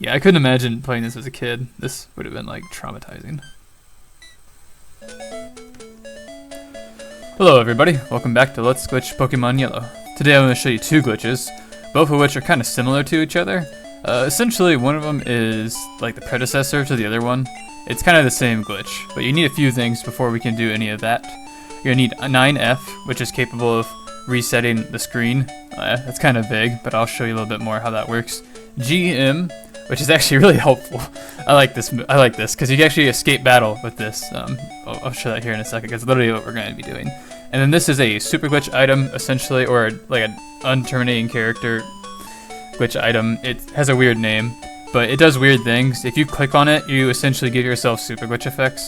Yeah, I couldn't imagine playing this as a kid. This would have been like traumatizing. Hello everybody, welcome back to Let's Glitch Pokemon Yellow. Today I'm going to show you two glitches, both of which are kind of similar to each other. Essentially, one of them is like the predecessor to the other one. It's kind of the same glitch, but you need a few things before we can do any of that. You're going to need a 9F, which is capable of resetting the screen. That's kind of vague, but I'll show you a little bit more how that works. GM, which is actually really helpful. I like this because you can actually escape battle with this. I'll show that here in a second because it's literally what we're going to be doing. And then this is a super glitch item, essentially, or like an unterminating character glitch item. It has a weird name, but it does weird things. If you click on it, you essentially give yourself super glitch effects.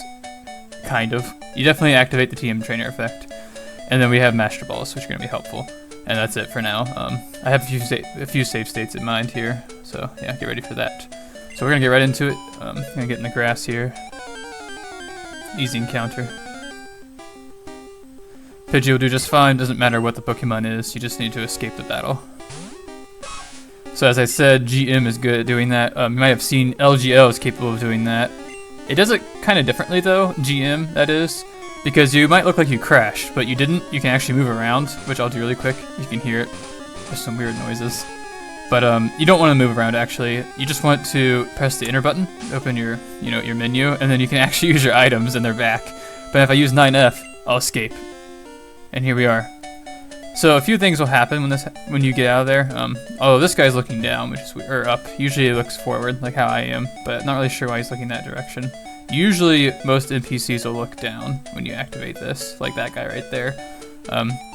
Kind of. You definitely activate the TM trainer effect. And then we have Masterballs, which are going to be helpful. And that's it for now. I have a few save states in mind here, so yeah, get ready for that. So we're going to get right into it. I'm going to get in the grass here. Easy encounter. Pidgey will do just fine, doesn't matter what the Pokemon is, you just need to escape the battle. So as I said, GM is good at doing that. You might have seen LGL is capable of doing that. It does it kind of differently though, GM that is, because you might look like you crashed, but you didn't. You can actually move around, which I'll do really quick. You can hear it. There's some weird noises. But you don't want to move around actually. You just want to press the enter button, open your menu, and then you can actually use your items and they're back. But if I use 9F, I'll escape. And here we are. So a few things will happen when you get out of there. Although this guy's looking down, or up. Usually he looks forward, like how I am, but not really sure why he's looking that direction. Usually most NPCs will look down when you activate this, like that guy right there.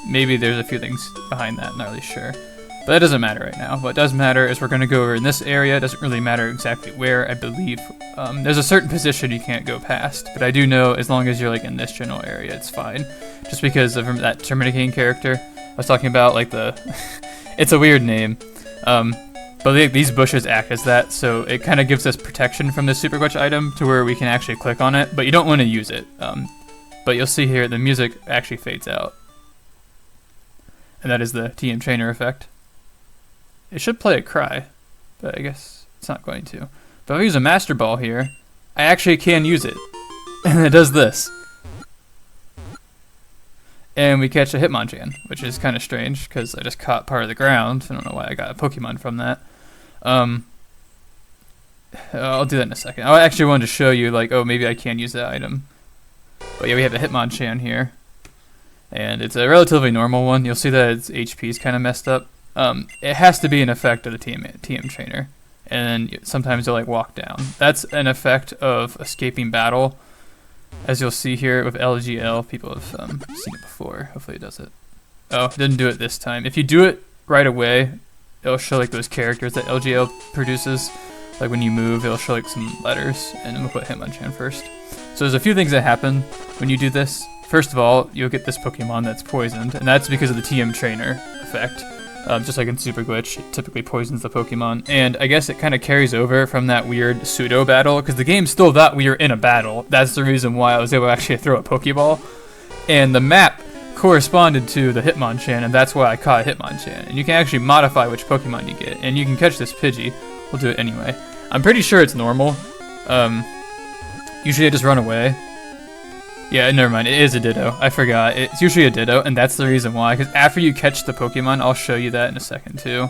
Maybe there's a few things behind that, not really sure. But that doesn't matter right now. What does matter is we're going to go over in this area. It doesn't really matter exactly where, I believe. There's a certain position you can't go past, but I do know as long as you're like in this general area, it's fine. Just because of that Terminating character I was talking about, like it's a weird name. But these bushes act as that, so it kind of gives us protection from this super glitch item to where we can actually click on it, but you don't want to use it. But you'll see here the music actually fades out. And that is the TM trainer effect. It should play a cry, but I guess it's not going to. But if I use a Master Ball here, I actually can use it. And it does this. And we catch a Hitmonchan, which is kind of strange because I just caught part of the ground. I don't know why I got a Pokemon from that. I'll do that in a second. I actually wanted to show you, like, oh, maybe I can use that item. But yeah, we have a Hitmonchan here. And it's a relatively normal one. You'll see that its HP is kind of messed up. It has to be an effect of the TM trainer. And then sometimes you'll, like, walk down. That's an effect of escaping battle. As you'll see here with LGL, people have seen it before. Hopefully it does it. Oh, it didn't do it this time. If you do it right away, it'll show like those characters that LGL produces. Like when you move, it'll show like some letters, and we'll put Hitmonchan first. So there's a few things that happen when you do this. First of all, you'll get this Pokemon that's poisoned, and that's because of the TM trainer effect. Just like in Super Glitch, it typically poisons the Pokemon. And I guess it kind of carries over from that weird pseudo battle, because the game still thought we were in a battle. That's the reason why I was able to actually throw a Pokeball. And the map corresponded to the Hitmonchan, and that's why I caught a Hitmonchan. And you can actually modify which Pokemon you get, and you can catch this Pidgey. We'll do it anyway. I'm pretty sure it's normal. Usually I just run away. Yeah, never mind. It is a Ditto. I forgot. It's usually a Ditto, and that's the reason why. Because after you catch the Pokemon, I'll show you that in a second too.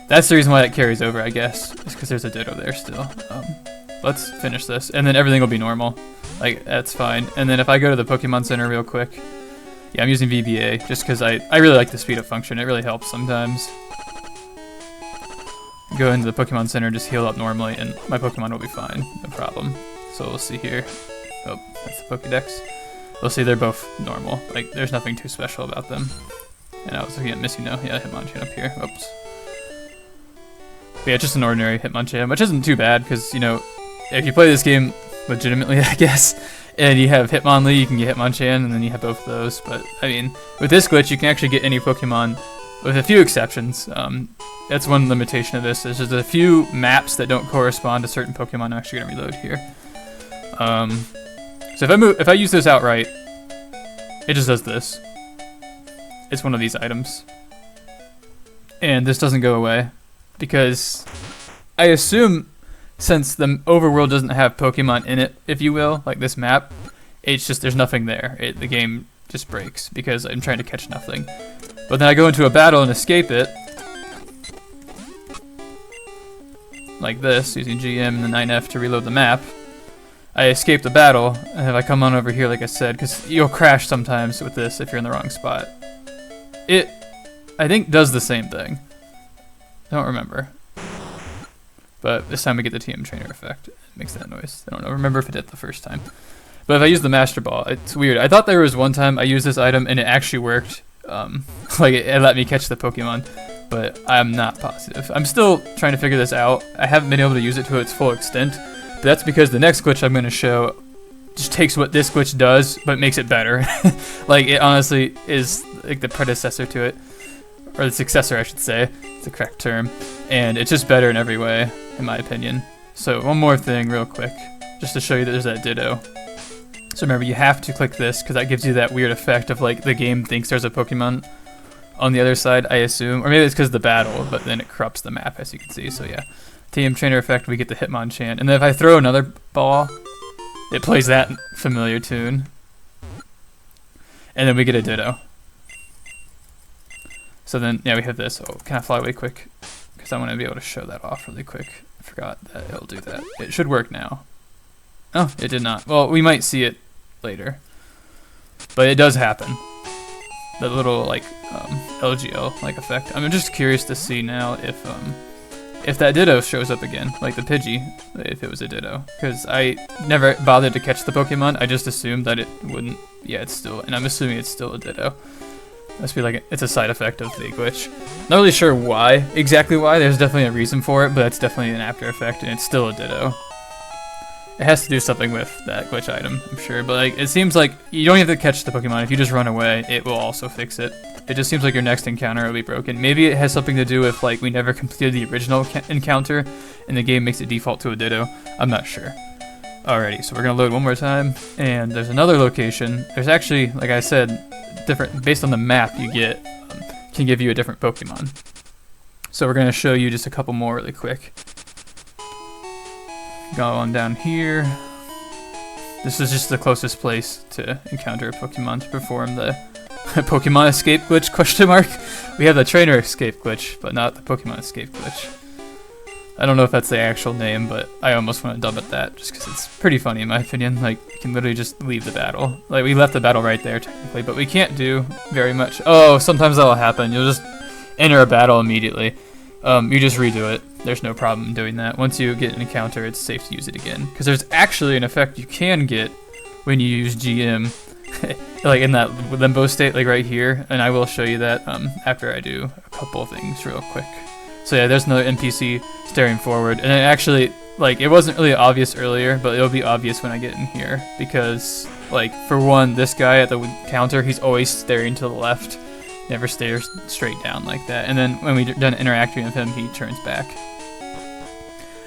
That's the reason why it carries over, I guess. It's because there's a Ditto there still. Let's finish this, and then everything will be normal. Like, that's fine. And then if I go to the Pokemon Center real quick, yeah, I'm using VBA just because I really like the speed up function. It really helps sometimes. Go into the Pokemon Center, just heal up normally, and my Pokemon will be fine. No problem. So we'll see here. Oh, that's the Pokédex. We'll see they're both normal. Like, there's nothing too special about them. And I was looking at Missino. Yeah, Hitmonchan up here. Oops. But yeah, just an ordinary Hitmonchan, which isn't too bad, because, you know, if you play this game legitimately, I guess, and you have Hitmonlee, you can get Hitmonchan, and then you have both of those. But, I mean, with this glitch, you can actually get any Pokemon, with a few exceptions. That's one limitation of this. There's just a few maps that don't correspond to certain Pokemon. I'm actually going to reload here. So if I use this outright, it just does this. It's one of these items. And this doesn't go away because I assume since the overworld doesn't have Pokemon in it, if you will, like this map, it's just there's nothing there. The game just breaks because I'm trying to catch nothing. But then I go into a battle and escape it, like this, using GM and the 9F to reload the map. I escape the battle, and if I come on over here, like I said, because you'll crash sometimes with this if you're in the wrong spot. It, I think, does the same thing. I don't remember. But this time we get the TM Trainer effect. It makes that noise. I don't know. Remember if it did the first time. But if I use the Master Ball, it's weird. I thought there was one time I used this item and it actually worked. Like it let me catch the Pokemon. But I'm not positive. I'm still trying to figure this out. I haven't been able to use it to its full extent. But that's because the next glitch I'm going to show just takes what this glitch does, but makes it better. Like, it honestly is like the predecessor to it. Or the successor, I should say. It's the correct term. And it's just better in every way, in my opinion. So, one more thing real quick, just to show you that there's that ditto. So remember, you have to click this, because that gives you that weird effect of, like, the game thinks there's a Pokemon on the other side, I assume. Or maybe it's because of the battle, but then it corrupts the map, as you can see. So, yeah. TM Trainer effect, we get the Hitmonchan. And then if I throw another ball, it plays that familiar tune. And then we get a ditto. So then, yeah, we have this. Oh, can I fly away quick? Because I want to be able to show that off really quick. I forgot that it'll do that. It should work now. Oh, it did not. Well, we might see it later. But it does happen. The little, like, LGL, like, effect. I'm just curious to see now if that ditto shows up again, like the Pidgey, if it was a ditto. Because I never bothered to catch the Pokemon. I just assumed that it wouldn't. Yeah, it's still, and I'm assuming it's still a ditto. Must be like it's a side effect of the glitch. Not really sure why, exactly why. There's definitely a reason for it, but it's definitely an after effect, and it's still a ditto. It has to do something with that glitch item, I'm sure. But like, it seems like you don't have to catch the Pokemon. If you just run away, it will also fix it. It just seems like your next encounter will be broken. Maybe it has something to do with like we never completed the original encounter, and the game makes it default to a ditto. I'm not sure. Alrighty, so we're gonna load one more time, and there's another location. There's actually, like I said, different based on the map you get, can give you a different Pokemon. So we're gonna show you just a couple more really quick. Go on down here. This is just the closest place to encounter a Pokemon to perform the Pokemon escape glitch, question mark. We have the trainer escape glitch, but not the Pokemon escape glitch. I don't know if that's the actual name, but I almost want to dub it that, just because it's pretty funny in my opinion. Like, you can literally just leave the battle. Like, we left the battle right there, technically, but we can't do very much. Oh, sometimes that'll happen. You'll just enter a battle immediately. You just redo it. There's no problem doing that. Once you get an encounter, it's safe to use it again. Because there's actually an effect you can get when you use GM, like in that limbo state, like right here, and I will show you that after I do a couple of things real quick. So yeah, there's another NPC staring forward, and it actually, like, it wasn't really obvious earlier, but it'll be obvious when I get in here, because, like, for one, this guy at the counter, he's always staring to the left, never stares straight down like that, and then when we're done interacting with him, he turns back.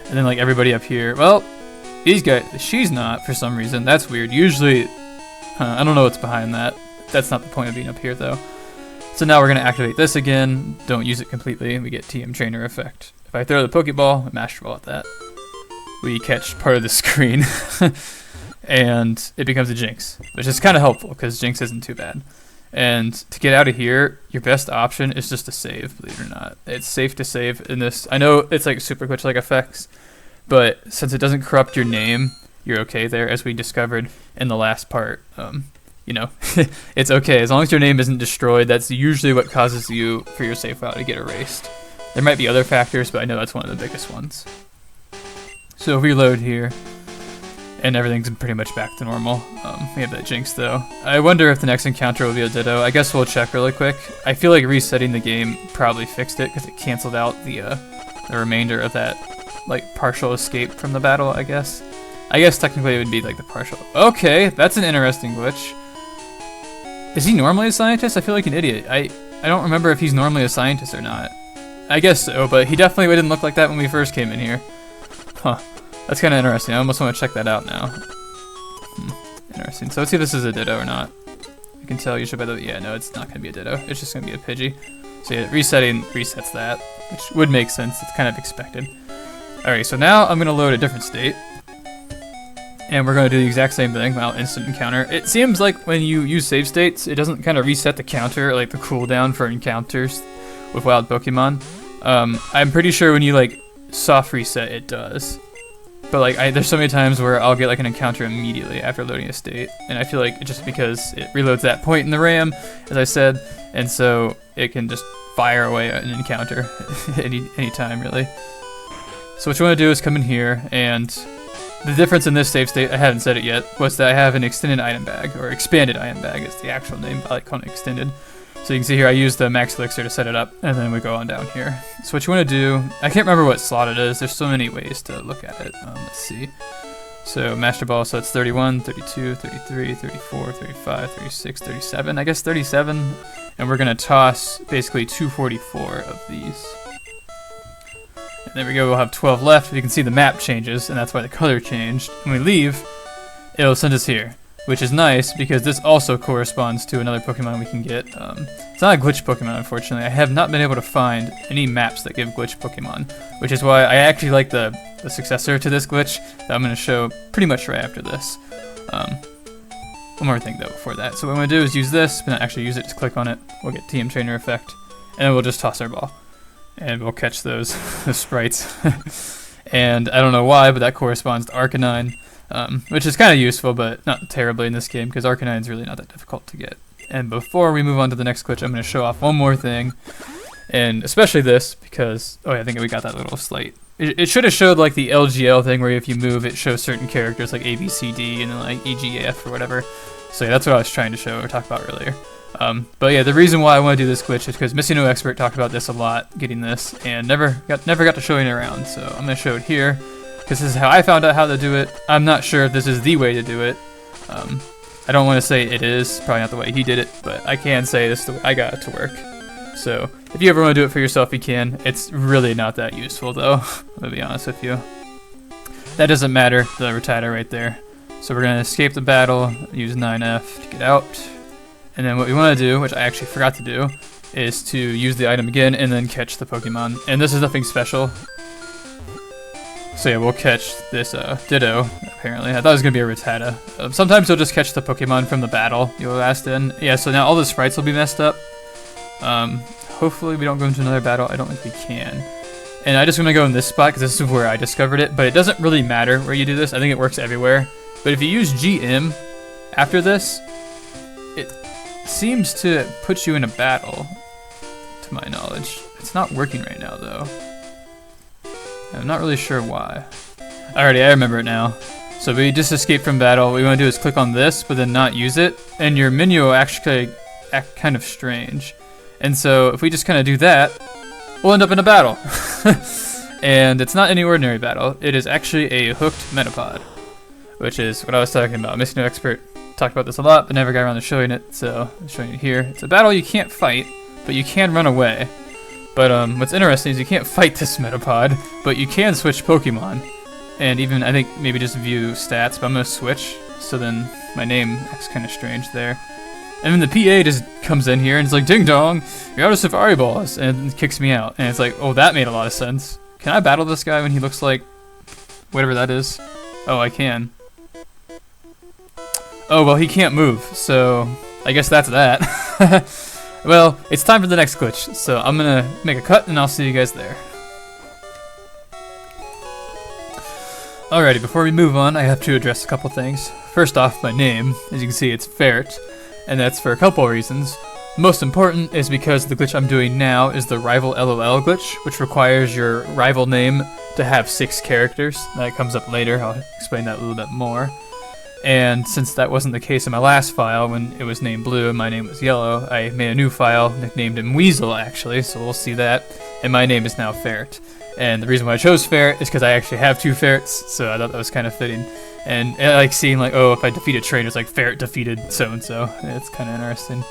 And then, like, everybody up here, well, these guys, she's not, for some reason, that's weird. Usually, I don't know what's behind that. That's not the point of being up here, though. So now we're going to activate this again, don't use it completely, and we get TM Trainer effect. If I throw the Pokeball, a Master Ball at that, we catch part of the screen, and it becomes a Jinx, which is kind of helpful, because Jinx isn't too bad. And to get out of here, your best option is just to save, believe it or not. It's safe to save in this. I know it's like super glitch-like effects, but since it doesn't corrupt your name, you're okay there, as we discovered in the last part. You know, it's okay. As long as your name isn't destroyed, that's usually what causes you for your save file to get erased. There might be other factors, but I know that's one of the biggest ones. So if we load here, and everything's pretty much back to normal. We have that Jinx though. I wonder if the next encounter will be a Ditto. I guess we'll check really quick. I feel like resetting the game probably fixed it because it canceled out the remainder of that, like, partial escape from the battle, I guess. I guess technically it would be like the partial. Okay, that's an interesting glitch. Is he normally a scientist? I feel like an idiot. I don't remember if he's normally a scientist or not. I guess so, but he definitely didn't look like that when we first came in here. Huh. That's kind of interesting. I almost want to check that out now. Interesting. So let's see if this is a Ditto or not. You can tell usually by the... Yeah, no, it's not going to be a Ditto. It's just going to be a Pidgey. So yeah, resetting resets that, which would make sense. It's kind of expected. Alright, so now I'm gonna load a different state. And we're gonna do the exact same thing, well, instant encounter. It seems like when you use save states, it doesn't kind of reset the counter, like the cooldown for encounters with wild Pokemon. I'm pretty sure when you like soft reset, it does. But like, there's so many times where I'll get like an encounter immediately after loading a state, and I feel like just because it reloads that point in the RAM, as I said, and so it can just fire away an encounter any time really. So what you want to do is come in here, and the difference in this save state, I haven't said it yet, was that I have an extended item bag, or expanded item bag is the actual name. I like calling it extended. So you can see here I use the max elixir to set it up, and then we go on down here. So what you want to do, I can't remember what slot it is, there's so many ways to look at it. Let's see. So Masterballs, so it's 31, 32, 33, 34, 35, 36, 37, I guess 37. And we're going to toss basically 244 of these. And there we go, we'll have 12 left. You can see the map changes, and that's why the color changed. When we leave, it'll send us here, which is nice because this also corresponds to another Pokemon we can get. It's not a glitch Pokemon, unfortunately. I have not been able to find any maps that give glitch Pokemon, which is why I actually like the successor to this glitch that I'm going to show pretty much right after this. One more thing though before that. So what I'm going to do is use this, but not actually use it, just click on it. We'll get TM Trainer effect, and then we'll just toss our ball. And we'll catch those sprites. And I don't know why, but that corresponds to Arcanine. Which is kind of useful, but not terribly in this game, because Arcanine is really not that difficult to get. And before we move on to the next glitch, I'm going to show off one more thing, and especially this, because, oh yeah, I think we got that little slate. It should have showed like the LGL thing, where if you move, it shows certain characters like A, B, C, D, and then like E, G, F, or whatever. So yeah, that's what I was trying to show or talk about earlier. But yeah, the reason why I want to do this glitch is because Missy No Expert talked about this a lot, getting this, and never got to showing it around. So I'm going to show it here, because this is how I found out how to do it. I'm not sure if this is the way to do it. I don't want to say it is, probably not the way he did it, but I can say this is the way I got it to work. So if you ever want to do it for yourself, you can. It's really not that useful though, I'll be honest with you. That doesn't matter, the Rattata right there. So we're going to escape the battle, use 9F to get out. And then what we want to do, which I actually forgot to do, is to use the item again and then catch the Pokemon. And this is nothing special. So yeah, we'll catch this Ditto, apparently. I thought it was going to be a Rattata. Sometimes you'll just catch the Pokemon from the battle you'll last in. Yeah, so now all the sprites will be messed up. Hopefully we don't go into another battle. I don't think we can. And I just want to go in this spot because this is where I discovered it. But it doesn't really matter where you do this. I think it works everywhere. But if you use GM after this, it seems to put you in a battle, to my knowledge. It's not working right now, though. I'm not really sure why. Alrighty, I remember it now. So we just escaped from battle. What we want to do is click on this, but then not use it. And your menu will actually act kind of strange. And so if we just kind of do that, we'll end up in a battle. And it's not any ordinary battle. It is actually a hooked Metapod, which is what I was talking about. Missy No Expert talked about this a lot, but never got around to showing it. So I'm showing it here. It's a battle you can't fight, but you can run away. But what's interesting is you can't fight this Metapod, but you can switch Pokemon. And even, I think, maybe just view stats, but I'm going to switch. So then my name acts kind of strange there. And then the PA just comes in here and it's like, ding dong, you're out of Safari Balls, and it kicks me out. And it's like, oh, that made a lot of sense. Can I battle this guy when he looks like whatever that is? Oh, I can. Oh, well, he can't move, so I guess that's that. Well, it's time for the next glitch, so I'm gonna make a cut and I'll see you guys there. Alrighty, before we move on, I have to address a couple things. First off, my name. As you can see, it's Ferret, and that's for a couple of reasons. Most important is because the glitch I'm doing now is the Rival LOL glitch, which requires your rival name to have 6 characters. That comes up later, I'll explain that a little bit more. And since that wasn't the case in my last file, when it was named Blue and my name was Yellow, I made a new file, nicknamed him Weasel actually, so we'll see that. And my name is now Ferret. And the reason why I chose Ferret is because I actually have 2 ferrets, so I thought that was kind of fitting. And I like seeing like, oh, if I defeat a trainer, it's like Ferret defeated so-and-so. It's kind of interesting.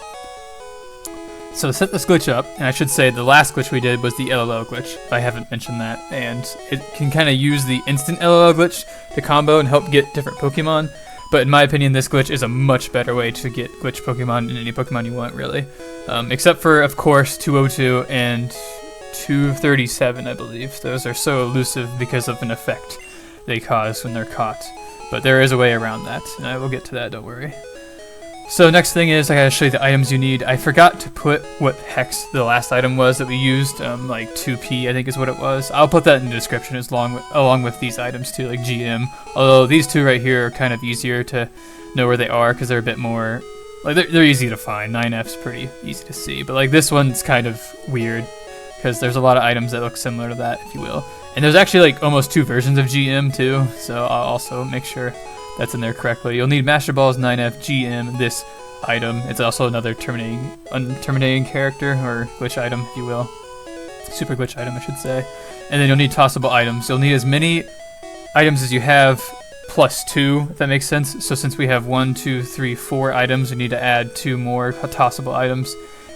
So to set this glitch up, and I should say the last glitch we did was the LOL glitch, if I haven't mentioned that. And it can kind of use the instant LOL glitch to combo and help get different Pokemon. But in my opinion, this glitch is a much better way to get glitch Pokemon in any Pokemon you want, really. Except for, of course, 202 and 237, I believe. Those are so elusive because of an effect they cause when they're caught. But there is a way around that, and I will get to that, don't worry. So next thing is I gotta show you the items you need. I forgot to put what hex the last item was that we used, like 2p I think is what it was. I'll put that in the description along with these items too, like GM. Although these two right here are kind of easier to know where they are because they're a bit more, like they're easy to find. 9F's pretty easy to see, but like this one's kind of weird because there's a lot of items that look similar to that, if you will. And there's actually like almost 2 versions of GM too, so I'll also make sure that's in there correctly. You'll need Masterballs, 9F, GM, this item. It's also another unterminating character, or glitch item, if you will. Super glitch item, I should say. And then you'll need tossable items. You'll need as many items as you have plus 2, if that makes sense. So since we have 1, 2, 3, 4 items, we need to add 2 more tossable items.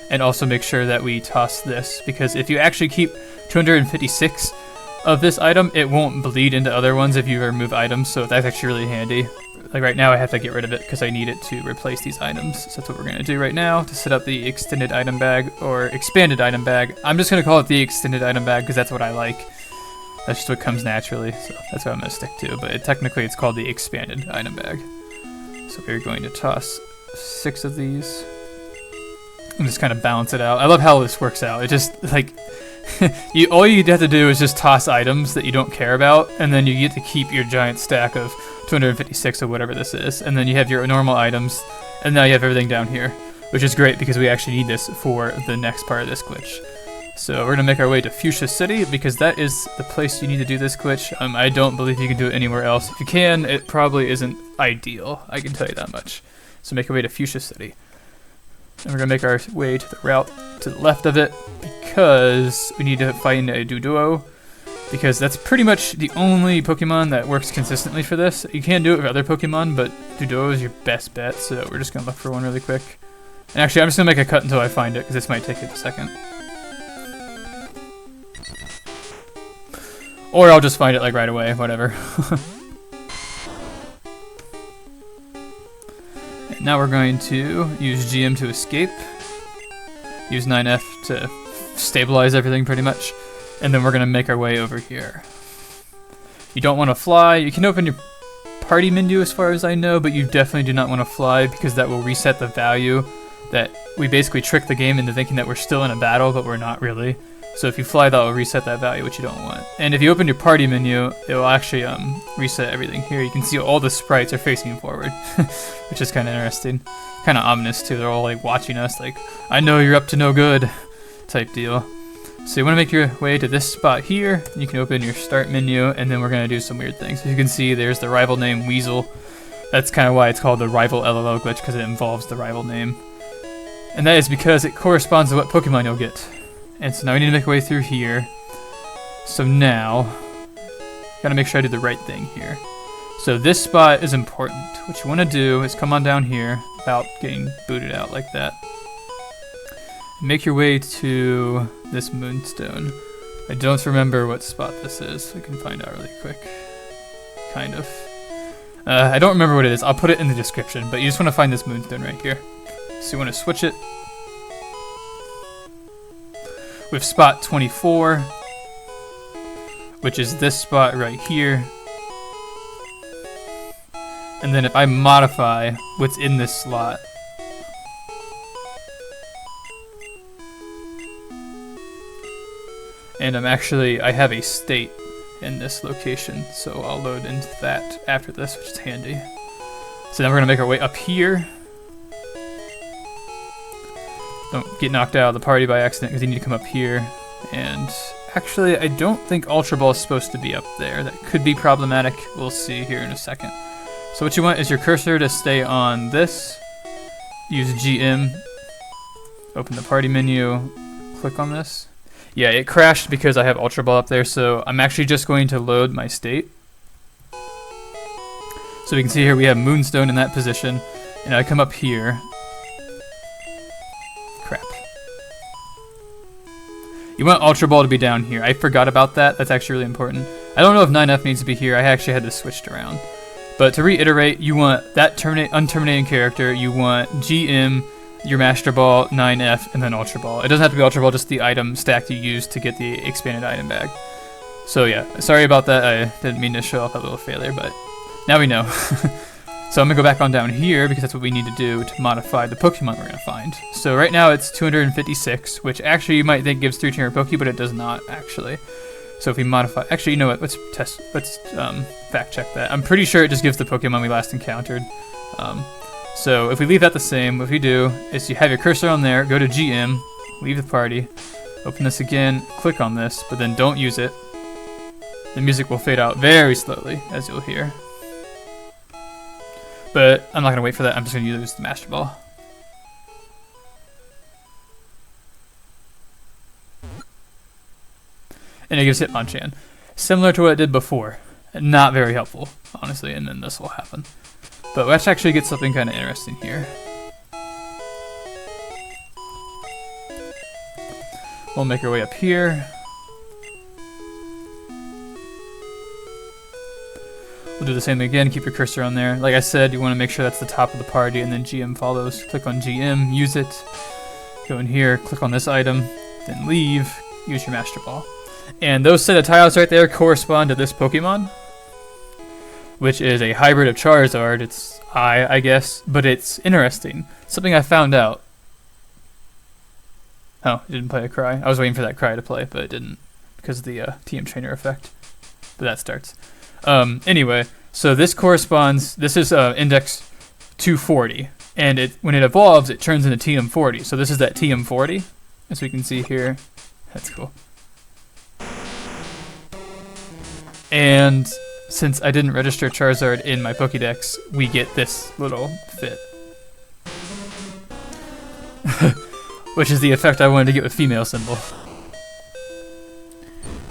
And also make sure that we toss this, because if you actually keep 256 of this item, it won't bleed into other ones if you remove items, so that's actually really handy. Like right now I have to get rid of it because I need it to replace these items. So that's what we're going to do right now to set up the extended item bag, or expanded item bag. I'm just going to call it the extended item bag because that's what I like. That's just what comes naturally, so that's what I'm going to stick to. But technically it's called the expanded item bag. So we're going to toss 6 of these and just kind of balance it out. I love how this works out. It just like all you have to do is just toss items that you don't care about, and then you get to keep your giant stack of 256 or whatever this is, and then you have your normal items, and now you have everything down here, which is great because we actually need this for the next part of this glitch. So we're gonna make our way to Fuchsia City because that is the place you need to do this glitch. I don't believe you can do it anywhere else. If you can, it probably isn't ideal, I can tell you that much. So make our way to Fuchsia City. And we're gonna make our way to the route to the left of it because we need to find a Doduo, because that's pretty much the only Pokemon that works consistently for this. You can do it with other Pokemon, but Doduo is your best bet, so we're just gonna look for one really quick. And actually, I'm just gonna make a cut until I find it, because this might take a second. Or I'll just find it like right away, whatever. And now we're going to use GM to escape. Use 9F to stabilize everything pretty much. And then we're gonna make our way over here. You don't want to fly. You can open your party menu as far as I know, but you definitely do not want to fly because that will reset the value. That we basically trick the game into thinking that we're still in a battle, but we're not really. So if you fly, that will reset that value, which you don't want. And if you open your party menu, it will actually reset everything here. You can see all the sprites are facing forward, which is kind of interesting. Kind of ominous too. They're all like watching us, like, I know you're up to no good, type deal. So you want to make your way to this spot here. You can open your start menu, and then we're going to do some weird things. As you can see, there's the rival name Weasel. That's kind of why it's called the rival LLO glitch, because it involves the rival name. And that is because it corresponds to what Pokemon you'll get. And so now we need to make our way through here. So now, gotta make sure I do the right thing here. So this spot is important. What you want to do is come on down here without getting booted out like that. Make your way to this moonstone. I don't remember what spot this is. I can find out really quick. Kind of. I don't remember what it is. I'll put it in the description, but you just want to find this moonstone right here. So you want to switch it with spot 24, which is this spot right here. And then if I modify what's in this slot, and I have a state in this location, so I'll load into that after this, which is handy. So then we're gonna make our way up here. Don't get knocked out of the party by accident, because you need to come up here. And actually, I don't think Ultra Ball is supposed to be up there. That could be problematic. We'll see here in a second. So what you want is your cursor to stay on this. Use GM. Open the party menu. Click on this. Yeah, it crashed because I have Ultra Ball up there, so I'm actually just going to load my state. So we can see here we have Moonstone in that position, and I come up here. Crap. You want Ultra Ball to be down here. I forgot about that. That's actually really important. I don't know if 9F needs to be here. I actually had this switched around. But to reiterate, you want that unterminating character, you want GM, your Master Ball, 9F, and then Ultra Ball. It doesn't have to be Ultra Ball, just the item stack you use to get the expanded item bag. So yeah, sorry about that. I didn't mean to show off that little failure, but now we know. So I'm gonna go back on down here because that's what we need to do to modify the Pokemon we're gonna find. So right now it's 256, which actually you might think gives 3 trainer Poke, but it does not actually. So if we modify, actually, you know what? Let's fact check that. I'm pretty sure it just gives the Pokemon we last encountered. So if we leave that the same, what we do is you have your cursor on there, go to GM, leave the party, open this again, click on this, but then don't use it. The music will fade out very slowly, as you'll hear. But I'm not going to wait for that, I'm just going to use the Master Ball. And it gives Hitmonchan. Similar to what it did before. Not very helpful, honestly, and then this will happen. But let's actually get something kind of interesting here. We'll make our way up here. We'll do the same thing again, keep your cursor on there. Like I said, you want to make sure that's the top of the party, and then GM follows. Click on GM, use it. Go in here, click on this item, then leave, use your Master Ball. And those set of tiles right there correspond to this Pokemon, which is a hybrid of Charizard. It's I guess, but it's interesting. Something I found out. Oh, it didn't play a cry. I was waiting for that cry to play, but it didn't because of the TM Trainer effect. But that starts. Anyway, so this corresponds. This is index 240, and when it evolves, it turns into TM40. So this is that TM40, as we can see here. That's cool. And since I didn't register Charizard in my Pokédex, we get this little fit. Which is the effect I wanted to get with female symbol.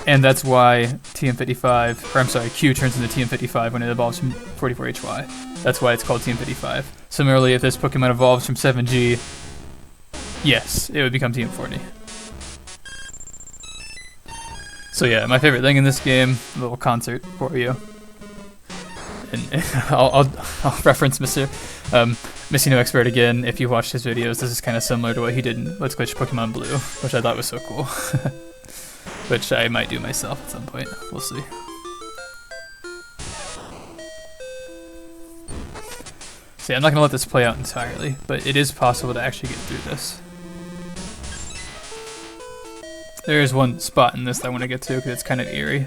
And that's why TM55, or I'm sorry, Q turns into TM55 when it evolves from 44HY. That's why it's called TM55. Similarly, if this Pokemon evolves from 7G, yes, it would become TM40. So yeah, my favorite thing in this game, a little concert for you. And I'll reference Mr. Missing No Expert again. If you watched his videos, this is kind of similar to what he did in Let's Glitch Pokemon Blue, which I thought was so cool. Which I might do myself at some point. We'll see. See, I'm not going to let this play out entirely, but it is possible to actually get through this. There is one spot in this that I want to get to because it's kind of eerie.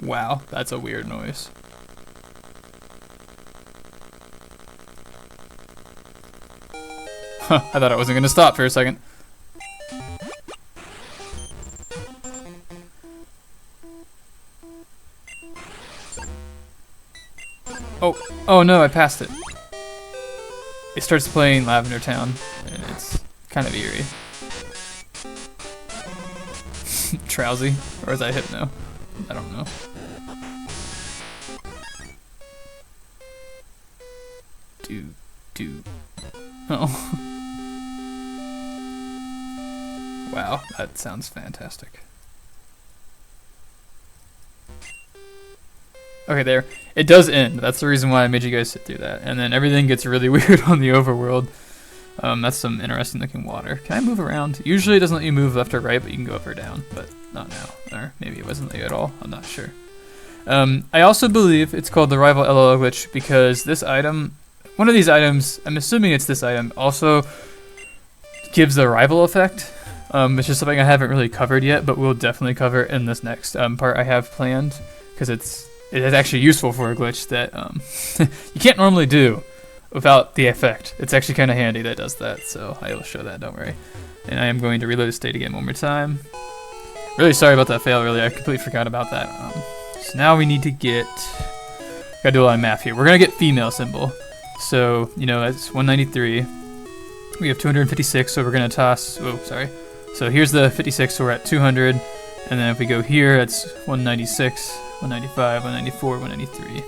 Wow, that's a weird noise. Huh, I thought I wasn't going to stop for a second. Oh no, I passed it. It starts playing Lavender Town, and it's kind of eerie. Trowsy? Or is that Hypno? I don't know. Oh. Wow, that sounds fantastic. Okay, there. It does end. That's the reason why I made you guys sit through that. And then everything gets really weird on the overworld. That's some interesting looking water. Can I move around? Usually it doesn't let you move left or right, but you can go up or down. But not now. Or maybe it wasn't let you at all. I'm not sure. I also believe it's called the Rival LOL glitch because this item, one of these items, I'm assuming it's this item, also gives the rival effect. Which is something I haven't really covered yet, but we'll definitely cover in this next part I have planned. Because it is actually useful for a glitch that you can't normally do without the effect. It's actually kind of handy that does that, so I will show that, don't worry. And I am going to reload the state again one more time. Really sorry about that fail, really. I completely forgot about that. So now we need to gotta do a lot of math here. We're gonna get female symbol. So, you know, that's 193. We have 256, so we're gonna toss, oh, sorry. So here's the 56, so we're at 200. And then if we go here, it's 196, 195, 194, 193.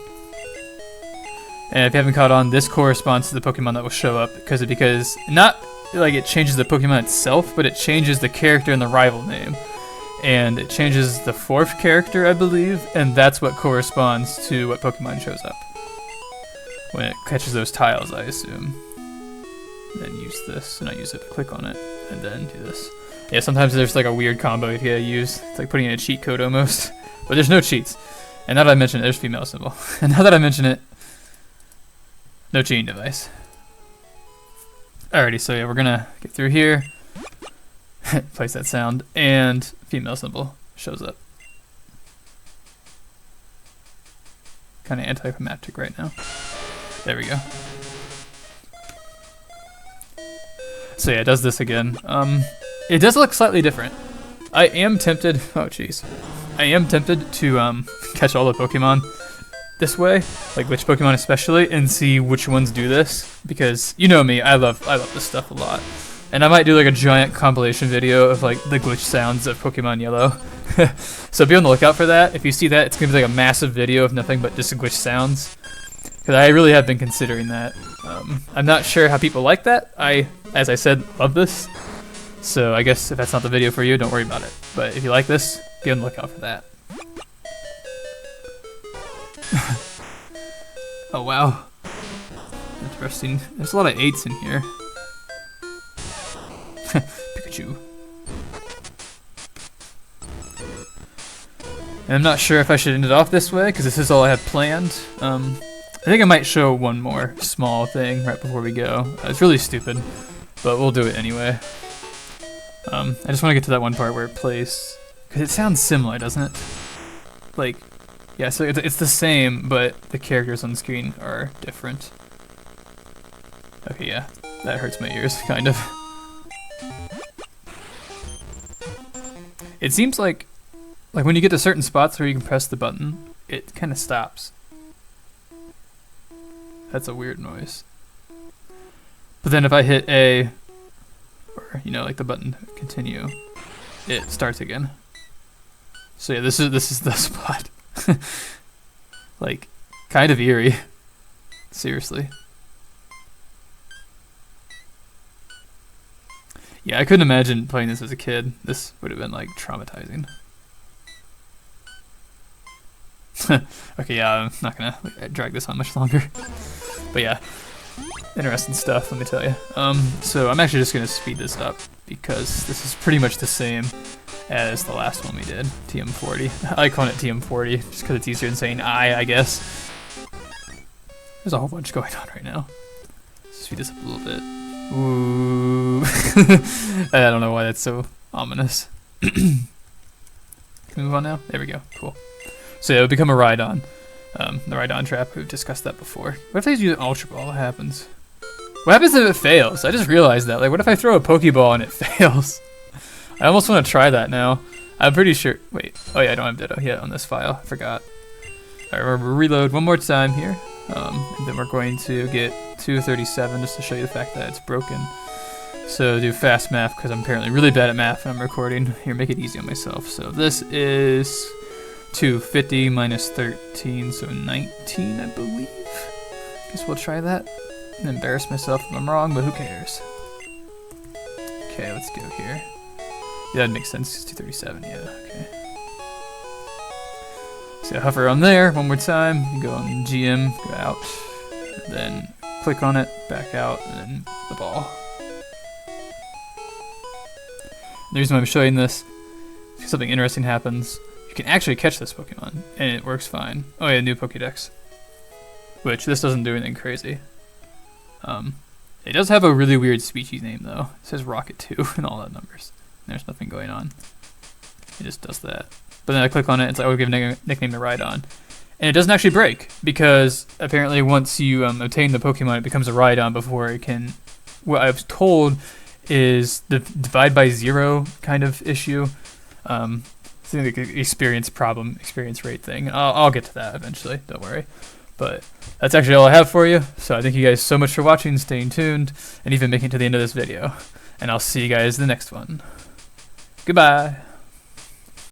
And if you haven't caught on, this corresponds to the Pokemon that will show up because not like it changes the Pokemon itself, but it changes the character and the rival name. and it changes the 4th character, I believe, and that's what corresponds to what Pokemon shows up when it catches those tiles, I assume. Then use this, and I use it, click on it, and then do this. Yeah, sometimes there's like a weird combo you gotta use. It's like putting in a cheat code almost, but there's no cheats. And now that I mention it, there's female symbol. And now that I mention it, no cheating device. Alrighty, so yeah, we're gonna get through here. Place that sound, and female symbol shows up. Kind of anticlimactic right now. There we go. So yeah, it does this again. It does look slightly different. I am tempted. Oh jeez. I am tempted to catch all the Pokemon this way, like Glitchy Pokemon especially, and see which ones do this, because you know me, I love this stuff a lot. And I might do like a giant compilation video of like the glitch sounds of Pokemon Yellow. So be on the lookout for that. If you see that, it's gonna be like a massive video of nothing but just glitch sounds. Because I really have been considering that. I'm not sure how people like that. As I said, love this. So I guess if that's not the video for you, don't worry about it. But if you like this, be on the lookout for that. Oh wow. Interesting. There's a lot of 8s in here. Pikachu. And I'm not sure if I should end it off this way, because this is all I have planned. I think I might show one more small thing right before we go. It's really stupid, but we'll do it anyway. I just want to get to that one part where it plays, because it sounds similar, doesn't it? Like, yeah, so it's the same, but the characters on the screen are different. Okay, yeah, that hurts my ears, kind of. It seems like when you get to certain spots where you can press the button, it kind of stops. That's a weird noise. But then if I hit A, or you know, like the button continue, it starts again. So yeah, this is the spot. Like, kind of eerie. Seriously. Yeah, I couldn't imagine playing this as a kid. This would have been like traumatizing. Okay, yeah, I'm not gonna drag this on much longer. But yeah, interesting stuff, let me tell you. So I'm actually just gonna speed this up because this is pretty much the same as the last one we did, TM40. I call it TM40 just because it's easier than saying I guess. There's a whole bunch going on right now. Let's speed this up a little bit. Ooh. I don't know why that's so ominous. Can we move on now? There we go. Cool. So yeah, it would become a Rhydon. The Rhydon trap, we've discussed that before. What if I use an Ultra Ball? What happens? What happens if it fails? I just realized that. Like, what if I throw a Pokeball and it fails? I almost want to try that now. I'm pretty sure. Wait. Oh yeah, I don't have Ditto yet on this file. I forgot. Alright, we'll reload one more time here. And then we're going to get 237 just to show you the fact that it's broken. So do fast math because I'm apparently really bad at math when I'm recording. Here, make it easy on myself. So this is 250 minus 13, so 19, I believe. Guess we'll try that. And embarrass myself if I'm wrong, but who cares? Okay, let's go here. Yeah, that makes sense. It's 237, yeah, okay. So hover on there one more time. You go on GM, go out, and then click on it, back out, and then the ball. The reason why I'm showing this, something interesting happens. You can actually catch this Pokemon, and it works fine. Oh yeah, new Pokédex. Which, this doesn't do anything crazy. It does have a really weird species name though. It says Rocket 2 and all that numbers. There's nothing going on. It just does that. But then I click on it, it's like, oh, give a nickname to Rhydon. And it doesn't actually break, because apparently once you obtain the Pokemon, it becomes a Rhydon before it can... What I was told is the divide by 0 kind of issue. It's like an experience rate thing. I'll get to that eventually, don't worry. But that's actually all I have for you. So I thank you guys so much for watching, staying tuned, and even making it to the end of this video. And I'll see you guys in the next one. Goodbye.